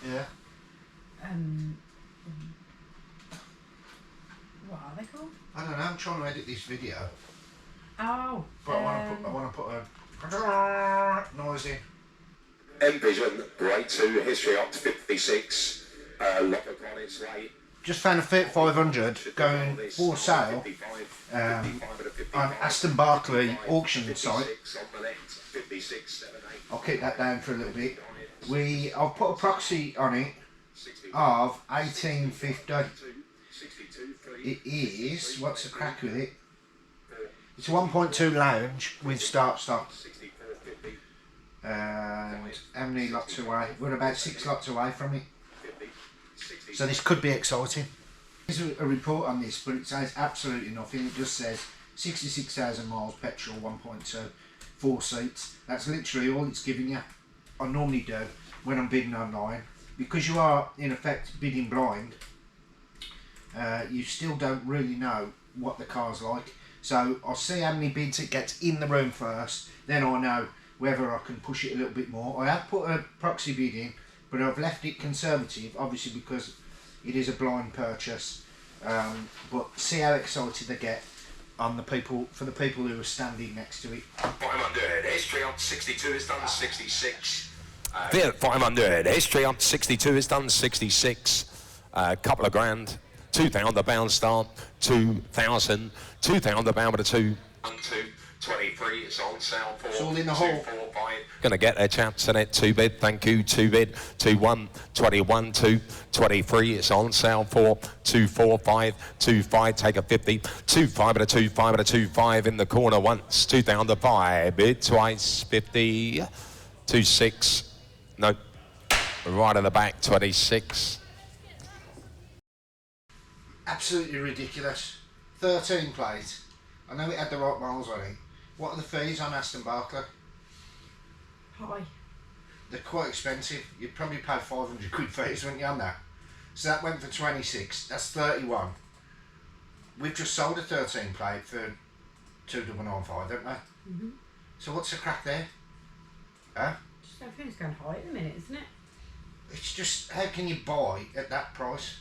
Yeah. What are they called? I don't know. I'm trying to edit this video. Oh. But I want to put a noise in. Envision, grade 2, history up to 56. Lock on its way. Just found a Fiat 500 going for sale on Aston Barclay auction site. I'll keep that down for a little bit. I've put a proxy on it of 1850. It is, what's the crack with it? It's a 1.2 lounge with start-stop. And how many lots away? We're about 6 lots away from it. So this could be exciting. There's a report on this, but it says absolutely nothing. It just says 66,000 miles, petrol, 1.2, 4 seats. That's literally all it's giving you. I normally do when I'm bidding online. Because you are, in effect, bidding blind, you still don't really know what the car's like. So I'll see how many bids it gets in the room first, then I know whether I can push it a little bit more. I have put a proxy bid in, but I've left it conservative, obviously because it is a blind purchase. But see how excited they get on the people, for the people who are standing next to it. 500, history up to 62 is done 66. Fiat 500, history up to 62 is done 66. Couple of grand. 2,000 the bound start, 2,000 the bound with a 2. 1, 2, 23, it's on sale for. It's all in the hole. 2, 4, 5. Gonna get their chaps in it, 2 bid, thank you, 2 bid, 2, 1, 21, 2, 23, it's on sale for 2, 4, 5, 2, 5, take a 50, 2, 5 and a 2, 5 and a 2, 5 in the corner once, 2,000 5, bid twice, 50, 2, 6, no, right at the back, 26. Absolutely ridiculous. 13 plate. I know it had the right miles on it. What are the fees on Aston Barclay? High. They're quite expensive. You'd probably pay 500 quid fees, wouldn't you, on that? So that went for 26. That's 31. We've just sold a 13 plate for 2,995, haven't we? Mhm. So what's the crack there? Huh? Just everything's going high at the minute, isn't it? It's just, how can you buy at that price?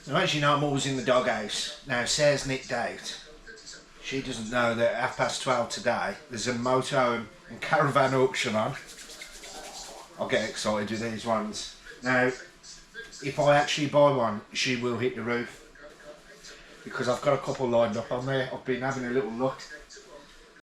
Now, as you know, I'm always in the doghouse. Now, Sarah's nicked out. She doesn't know that at 12:30 today, there's a motorhome and caravan auction on. I'll get excited with these ones. Now, if I actually buy one, she will hit the roof. Because I've got a couple lined up on there. I've been having a little look.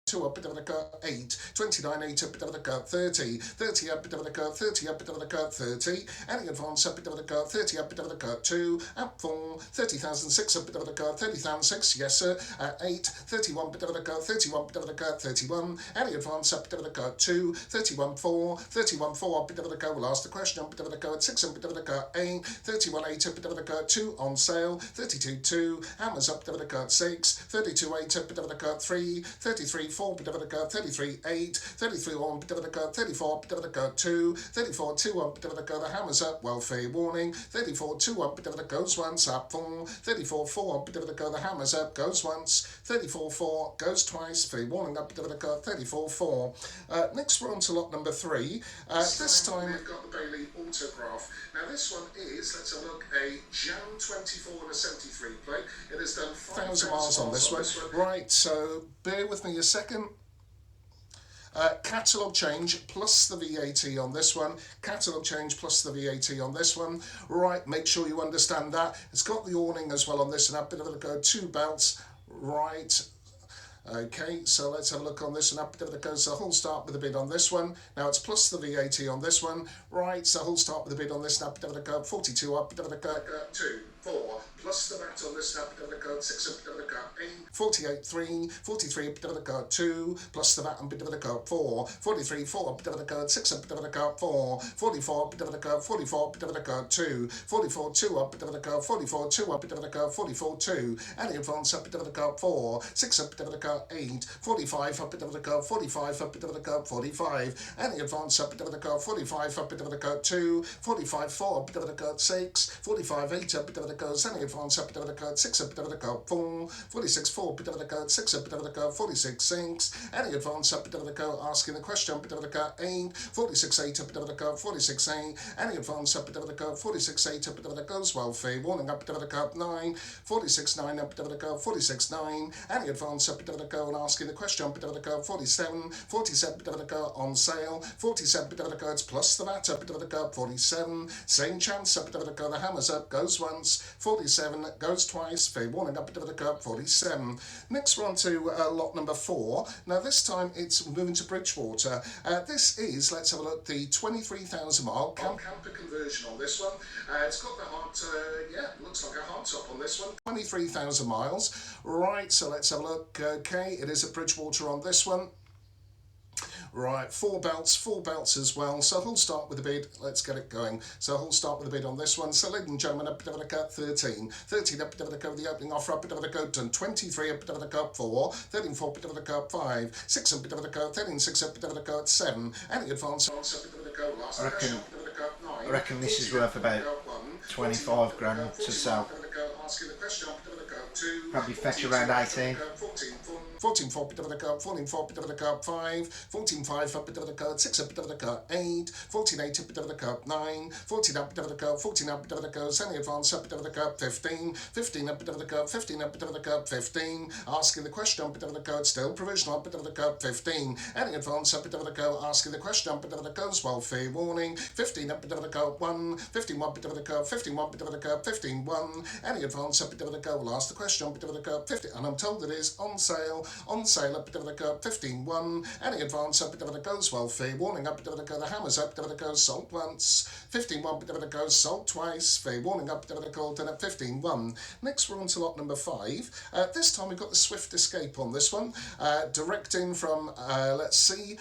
2 up, bit of a cut, 8, 29, 8 up, bit of a cut, 30, 30 up, bit of a cut, 30 up, bit of a cut, 30, any advance up, bit of a cut, 30 up, bit of a cut, 2, up 4, 30,006 up, bit of a cut, 30,006, yes sir, 8, 31, bit of a cut, 31, bit of a cut, 31, any advance up, bit of a cut, 2, 31, 4, 31, 4 up, bit of a cut, we'll ask the question up, bit of a cut, 6 up, bit of a cut, 8, 31, 8 up, bit of a cut, 2 on sale, 32, 2, hammers up, bit of a cut, 6, 32, 8 up, bit of a cut, 3, 33, 4, bit of a cut, 33, 8, 33, 1, bit of a cut, 34, bit of a cut, 2, 34, 2, 1, bit of a cut, the hammers up, welfare warning, 34, 2, 1, bit of a goes once, up 4, 34, 4, bit of a cut, the hammers up, goes once, 34, 4, goes twice, fair warning up, bit of a cut, 34, 4. Next we're on to lot number 3. This time we've got the Bailey autograph. Now this one is, let's have a look, a Jan 24 and a 73 plate. It has done 1,000 miles on this one. Right, so bear with me a second. Catalogue change plus the VAT on this one. Catalogue change plus the VAT on this one. Right, make sure you understand that. It's got the awning as well on this, and a bit of a go, 2 belts. Right. Okay, so let's have a look on this and up bit of a go. So whole start with a bid on this one. Now it's plus the VAT on this one. Right, so whole start with a bid on this and up bit of a go. 42 up, bit of a go. 2, 4, plus the VAT on this and up bit of a go. 6 up, bit of a go. 8, 48, 3, 43, bit of a go. 2, plus the VAT and bit of a go. 4, 43, 4, bit of a go. 6 up, bit of a go. 4, 44, bit of a go. 44, bit of a go. 2, 44, 2 up, bit of a go. 44, 2 up, bit of a go. 44, 2, any advance up, bit of a go. 4, 6 up, bit of a go. 8, 45 up, bit of a go. 45 up, bit of a go. 45, any advance up, bit of a go. 45 up, bit of a go. 2, 45, 4, bit of a go. 6, 45, 8 up, bit of a go. Any advance advance up, bit of the code 6, a bit of the code 4, 46 4, bit of the code 6, a bit of the code 46 6, any advance up, bit of the code asking the question, bit of the code 8, 46 8, a bit of the code 46 8, any advance up, bit of the code 46 8, a bit of the goes well fee, warning up, bit of the code 9, 46 9, a bit of the code 46 9, any advance up, bit of the code asking the question, bit of the code 47, 47, bit of the code on sale, 47, bit of the codes plus the VAT, a bit of the code 47, same chance, a bit of the code, the hammers up, goes once, 47, goes twice, fee, warning up, bit of the code 47. Next we're on to lot number 4. Now this time it's moving to Bridgewater. This is, let's have a look, the 23,000 mile camper conversion on this one. It's got the hard, looks like a hard top on this one. 23,000 miles. Right, so let's have a look. Okay, it is at Bridgewater on this one. Right, four belts as well. So who'll start with the bid? Let's get it going. So who'll start with the bid on this one? So ladies and gentlemen, up bit of the cut 13. 13 up bit of the cut, the opening offer up bit of the cut done. 23 up bit of the cut 4. 13 4 bit of the cut 5. 6 up bit of the cut 13 6 up bit of the cut 7. Any advance up bit of the cut last. I reckon this is worth about 25 grand to sell. Probably fetch around 18. 14 4 bit of the card, 14 4 bit of the card 5, 14 5 up bit of the card 6 up bit of the card 8, 14 8 up bit of the card 9, 14 up bit of the card, 14 up bit of the card, semi advance up bit of the card 15, 15 up bit of the card, 15 up bit of the card 15, asking the question up bit of the card, still provisional up bit of the card 15, any advance up bit of the card, asking the question up bit of the card, well fee warning, 15 up bit of the card 1, 15 1 bit of the card, 15 1 bit of the card, 15 1, any advance up bit of the card, will ask the question up bit of the card 50, and I'm told it is on sale up bit of the card 15 1, any advance up bit of the goes well fee, warning up bit of the card, the hammers up bit of the card, sold once, 15 1 bit of the card, sold twice, fee, warning up bit of the card, done at 15 1. Next we're on to lot number 5. This time we've got the Swift Escape on this one, directing from, let's see,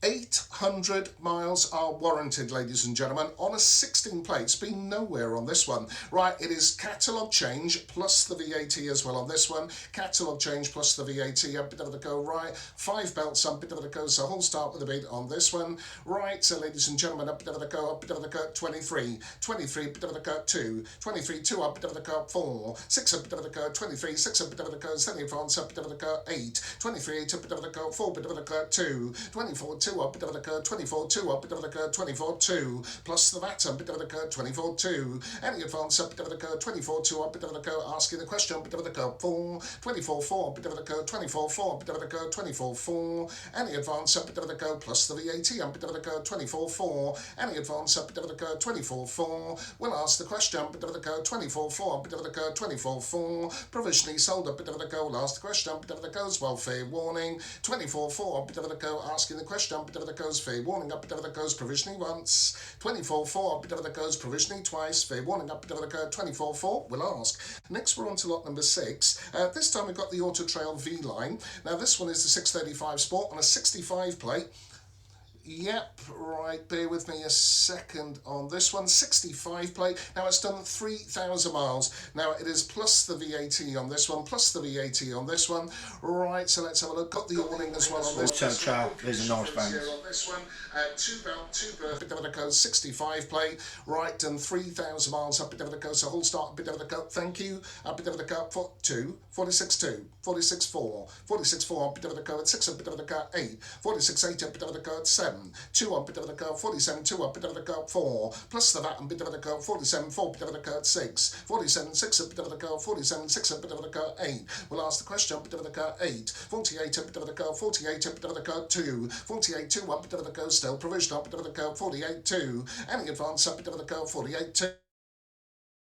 800 miles are warranted, ladies and gentlemen, on a 16 plate. It's been nowhere on this one. Right, it is catalogue change plus the VAT as well on this one. Catalogue change plus the VAT, a bit of the go, right. 5 belts, a bit of the go, so who'll start with a bid on this one. Right, so ladies and gentlemen, a bit of the go, a bit of the go, 23. 23, bit of the go, 2. 23, 2, a bit of the go, 4. 6, a bit of the go, 23. 6, a bit of the go, 7 advance, a bit of the go, 8. 23, 8, a bit of the go, 4, bit of the go, 2. 24, 2 up, bit of the code 24 2 up, bit of the code 24 2 plus the VAT, bit of the code 24 2. Any advance up, bit of the code 24 2 up, bit of the code asking the question, bit of the code 4 24 4, bit of the code 24 4, bit of the code 24 4. Any advance up, bit of the code plus the VAT, bit of the code 24 4. Any advance up, bit of the code 24 4. We'll ask the question, bit of the code 24 4, bit of the code 24 4. Provisionally sold up, bit of the code. Ask the question, bit of the code's well fair warning 24 4, bit of the code asking the question, bit of the goes fair warning up, bit of the goes provisionally once, 24 4, bit of the goes provisionally twice, fair warning up, bit of the code 24 4. We'll ask. Next we're on to lot number 6. This time we've got the Auto Trail V line. Now this one is the 635 Sport on a 65 plate. Yep, right, bear with me a second on this one. 65 plate. Now it's done 3,000 miles. Now it is plus the VAT on this one, plus the VAT on this one. Right, so let's have a look. Got the awning as well on this. Auto Trail, there's a nice band. On this one, 2 berth, bit of the code, 65 plate. Right, done 3,000 miles up, bit of the code. So whole start, bit of the code, thank you. Up, bit of the code, 2, 46 2, 46 4, 46 4, bit of the code, 6, bit of the code, 8, 46 8, bit of the code, 7. 2 up, bit of the code, 47 2 up, bit of the code, 4 plus the VAT and bit of the code, 47 4, bit of the code, 6 47 6 up, bit of the code, 47 6 up, bit of the code, 8. We'll ask the question, bit of the code, 8 48 up, bit of the code, 48 up, bit of the code, 2 48 2 up, bit of the code, still provisional, bit of the code, 48 2. Any advance up, bit of the code, 48 2.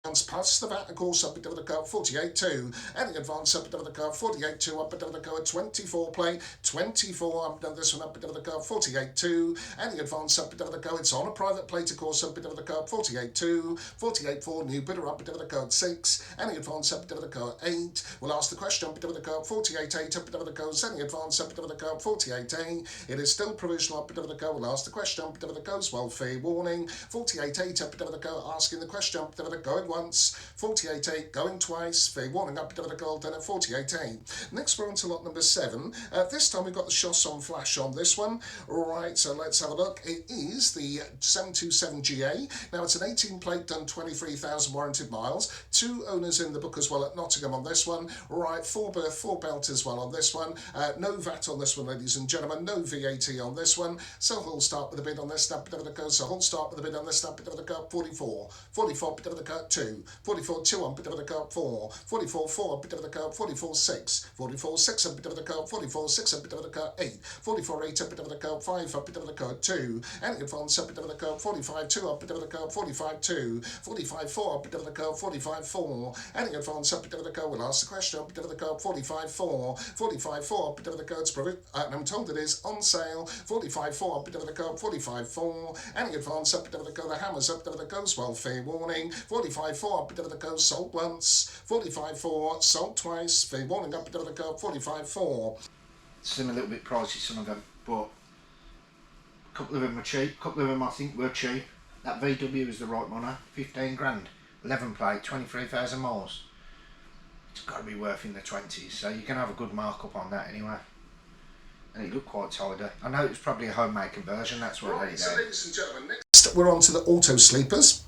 Plus the VAT, of course, up, bit of the code, 48 2. Any advance up, bit of the code, 48 2 up, bit of the code, 24 plate, 24. I've done this one up, bit of the code, 48 2. Any advance up, bit of the code, it's on a private plate, of course, up, bit of the code, 48 2. 48 4, new bidder up, bit of the code, 6. Any advance up, bit of the code, 8. We'll ask the question, bit of the code, 48 8 up, bit of the code, any advance up, bit of the code, 48 8. It is still provisional up, bit of the code. We'll ask the question, bit of the code, well, fair warning 48 8 up, bit of the code, asking the question, bit of the code, once, 48.8 going twice, fair warning up a bit of a golden at 48.8. Next we're on to lot number 7. This time we've got the Chausson flash on this one. Alright, so let's have a look. It is the 727GA. Now it's an 18 plate, done 23,000 warranted miles. 2 owners in the book as well at Nottingham on this one. Right, 4 berth, 4 belt as well on this one. No VAT on this one, ladies and gentlemen. No VAT on this one. So we'll start with a bid on this. Snap bit of the go. So we'll start with a bid on this. Snap bit of the go. 44. 44 bit of the go. 2. 44 2 on bit of the go. 4. 44 4 bit of the go. 44 6. 44 6 a bit of the go. 44 6 a bit of the go. 8. 44 8 a bit of the go. 5 a bit of the go. 2. And advance a bit of the go. 45 2 a bit of the go. 45 2. 45 4 a bit of the go. 45 4. And advance a bit of the go. We'll ask the question. A bit of the go. 45 4. 45 4 a bit of the go. It's and I'm told it is on sale. 45 4 a bit of the go. 45 4. And advance a bit of the go. The hammers up bit of the goes well. Fair warning. 45 4 a bit of the go. Sold once. 45 4 sold twice. Fair warning up bit of the go. 45 4. Some a little bit pricey, some of them, but a couple of them were cheap. A couple of them I think were cheap. That VW is the right money. 15 grand. 11 plate. 23,000 miles. It's got to be worth in the 20s, so you can have a good markup on that anyway. And it looked quite tidy. I know it was probably a homemade conversion, that's what Right, they so did. ladies and gentlemen, next we're on to the auto sleepers.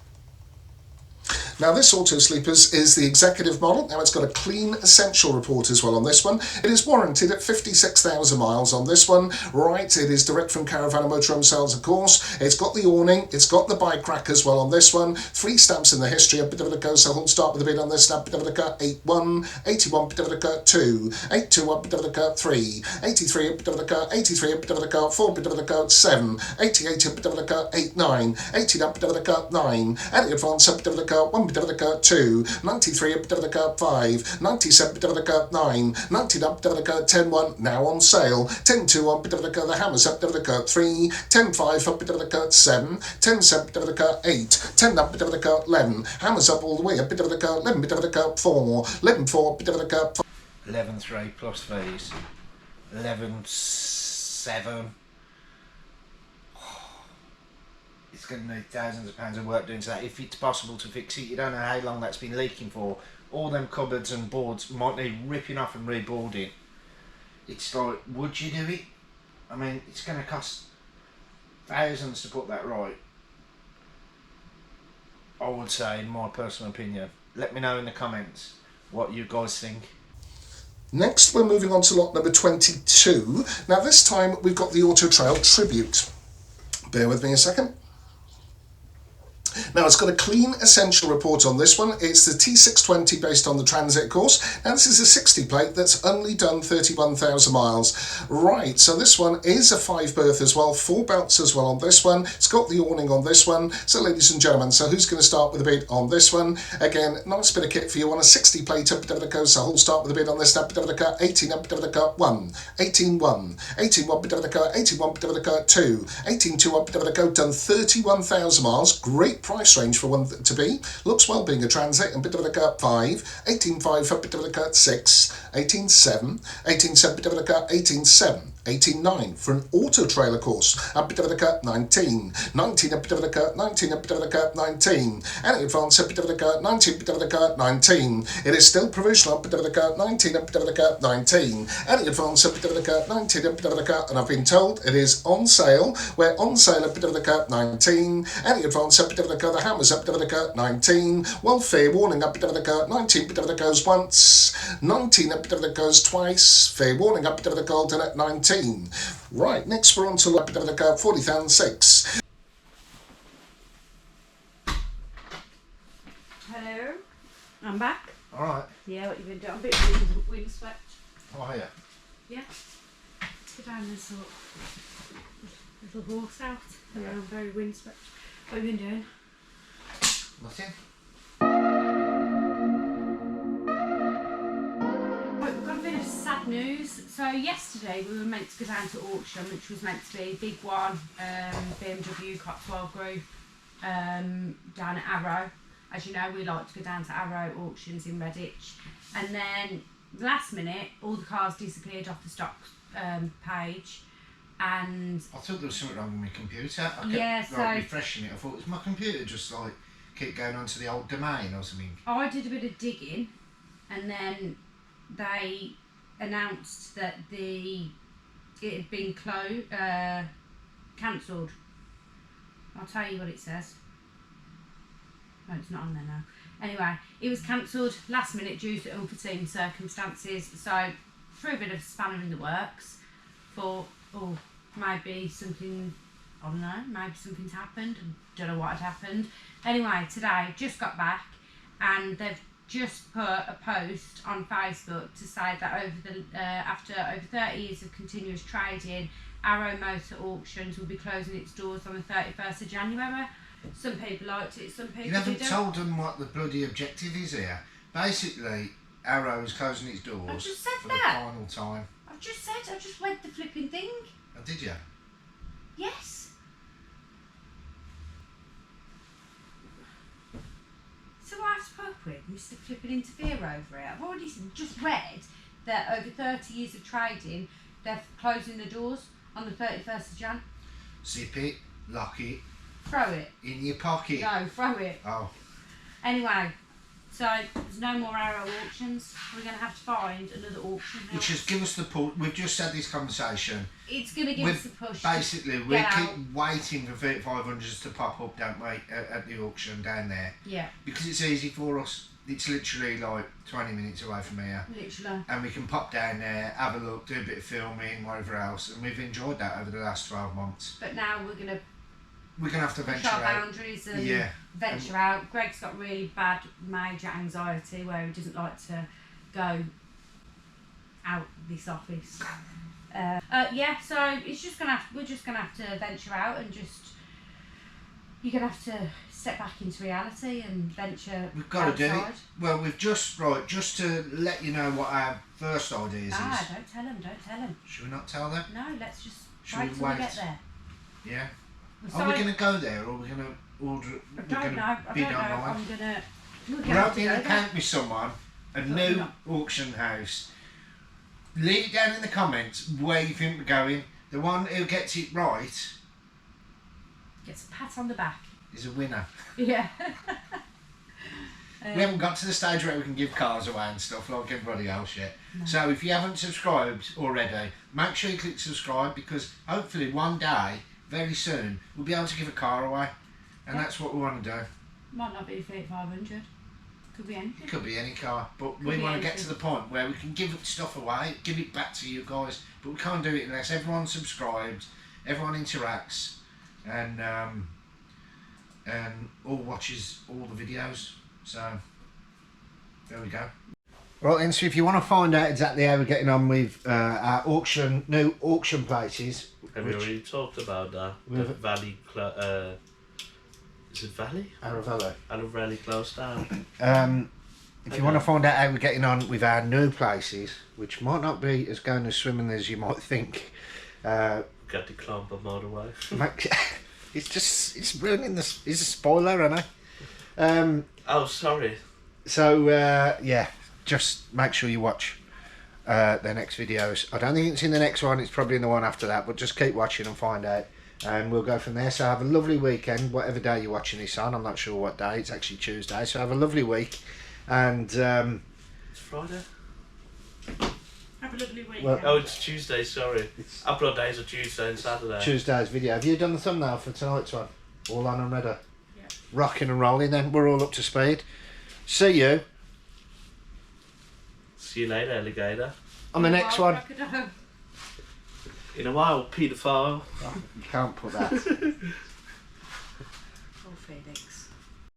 Now this auto sleepers is the executive model. Now it's got a clean essential report as well on this one. It is warranted at 56,000 miles on this one. Right, it is direct from Caravan and Motorhome sales, of course. It's got the awning, it's got the bike rack as well on this one. 3 stamps in the history, a bit of a go, so we'll start with a bid on this snap, bit of a cut, 81, 81, bit of a cut, 2, 82, a bit of a cut, 3, 83, a bit of a cut, 83, a bit of a cut, 4, bit of a cut, 7, 88, a bit of a cut, 8, 9, 80, a bit of a cut, 9, and advance, a bit of a cut, 1 bit of a cut, 2, 93 a bit of the cut, 5, 97 bit of the cut, 9, 90 up bit of the cut, 10 1 now on sale, 10 2 up bit of the cut, the hammers up bit of the cut, 3, 10 5 up bit of the cut, 7, 10 7 bit of the cut, 8, 10 up bit of the cut, 11, hammers up all the way, a bit of the cut, 11 bit of the cut, 4, 11 4 bit of the cut, 11 3 plus fees. 11 7. It's going to need thousands of pounds of work doing to that. If it's possible to fix it, you don't know how long that's been leaking for. All them cupboards and boards might need ripping off and reboarding. It's like, would you do it? I mean, it's going to cost thousands to put that right. I would say, in my personal opinion. Let me know in the comments what you guys think. Next, we're moving on to lot number 22. Now this time we've got the Auto Trail Tribute. Bear with me a second. Now it's got a clean essential report on this one. It's the T620 based on the Transit course. Now this is a 60 plate that's only done 31,000 miles. Right, so this one is a 5 berth as well, 4 belts as well on this one. It's got the awning on this one. So ladies and gentlemen, so who's going to start with a bid on this one? Again, nice bit of kit for you on a 60 plate up the coast. So who'll start with a bid on this? Up the cut, 18 up the cut, 1, 18 1, 18 1 bit of the cut, 18 1 bit of the cut, 2, 18 2 up the cut, done 31,000 miles. Great price range for one to be. Looks well being a Transit, and bit of the cut, 5, 18 5 up bit of the cut, 6, 18 7, 18 7 bit of the cut, 18 7. 18.9 for an auto trailer course. A bit of the cut, 19. 19 a bit of the cut, 19 a bit of the cut, 19. And advance a bit of the cut, 19 bit of the cut, 19. It is still provisional, a bit of the cut, 19 a bit of the cut, 19. And advance a bit of the cut, 19 a bit of the cut, and I've been told it is on sale. We're on sale a bit of the cut, 19. And advance a bit of the cut, the hammers a bit of the cut, 19. Well, fair warning, a bit of the cut, 19 bit of the goes once. 19 a bit of the goes twice. Fair warning, a bit of the golden at 19. Right, next we're on to a bit of the go, 40,006. Hello, I'm back. Alright. Yeah, what you been doing? I'm a bit windswept. Oh, are you? Yeah. Let's go down this little horse out. Yeah, I'm very windswept. What have you been doing? Nothing. Right, we've got a bit of sad news. So yesterday we were meant to go down to auction, which was meant to be a big one, BMW Cotswold Group down at Arrow. As you know, we like to go down to Arrow auctions in Redditch. And then last minute, all the cars disappeared off the stock page. And I thought there was something wrong with my computer. I kept yeah, so refreshing it. I thought, is my computer just like keep going onto the old domain or something? I did a bit of digging, and then they announced that it had been cancelled. I'll tell you what it says. No, it's not on there now. Anyway, it was cancelled last minute due to unforeseen circumstances. So, threw a bit of spanner in the works. Thought, oh, maybe something, I don't know, maybe something's happened. Don't know what had happened. Anyway, today, just got back, and they've just put a post on Facebook to say that after over 30 years of continuous trading, Arrow Motor Auctions will be closing its doors on the 31st of January. Some people liked it, some people You haven't didn't. told them what the bloody objective is here. Basically, Arrow is closing its doors I just said for that. the final time. I just read the flipping thing. Oh, did you? Yes. So I have to put up with Mr. Flipping interfere over it. I've already just read that over 30 years of trading, they're closing the doors on the 31st of Jan. Zip it, lock it, Throw it. in your pocket. No, throw it. Oh, Anyway, so there's no more Arrow auctions. We're going to have to find another auction house. which is give us the pull. We've just had this conversation. It's going to give us a push. Basically, we get keep out. waiting for 3500s to pop up, don't we, at the auction down there. Yeah, Because it's easy for us. It's literally like 20 minutes away from here. literally. And we can pop down there, have a look, do a bit of filming, whatever else. And we've enjoyed that over the last 12 months. But now we're going to We're going to have to push venture our out. boundaries and Yeah. venture out. Greg's got really bad major anxiety where he doesn't like to go out this office. Yeah, so it's just we're just gonna have to venture out and you're gonna have to step back into reality and venture We've got to do it. outside. Well, we've just to let you know what our first ideas is. Don't tell him. Should we not tell them? No, let's just Should wait we till we wait? get there. Yeah. We're Are we sorry- going to go there, or are we going to order? I don't know. Bid I'm online. gonna. We're We're gonna have to opening go an there. account with someone, a new auction house. Leave it down in the comments where you think we're going. The one who gets it right Gets a pat on the back. is a winner. Yeah. We haven't got to the stage where we can give cars away and stuff like everybody else yet. So if you haven't subscribed already, make sure you click subscribe, because hopefully one day, very soon, we'll be able to give a car away. And that's what we want to do. Might not be 3500. Could be anything. It could be any car, but Could we be want to get anything. to the point where we can give stuff away, give it back to you guys, but we can't do it unless everyone subscribes, everyone interacts, and all watches all the videos. So there we go. Right then, so if you want to find out exactly how we're getting on with our new auction places, Have we already talked about that? The Valley, is it Valley? Aravello. Valley closed down. If you want to find out how we're getting on with our new places, which might not be as going as swimming as you might think, Got the clump of motorway. it's ruining this. It's a spoiler, isn't it? Oh, sorry. So yeah, just make sure you watch their next videos. I don't think it's in the next one. It's probably in the one after that. But just keep watching and find out, and we'll go from there. So have a lovely weekend, whatever day you're watching this on. I'm not sure what day. It's actually Tuesday. So have a lovely week, and It's Friday. Have a lovely weekend. Well- Oh, it's Tuesday. Sorry. Upload days are Tuesday and Saturday. Tuesday's video. Have you done the thumbnail for tonight's one? All on and ready. Yeah. Rocking and rolling. Then we're all up to speed. See you See you later, alligator. on the next one. Crocodile. In a while, paedophile. You can't put that. Oh, Felix.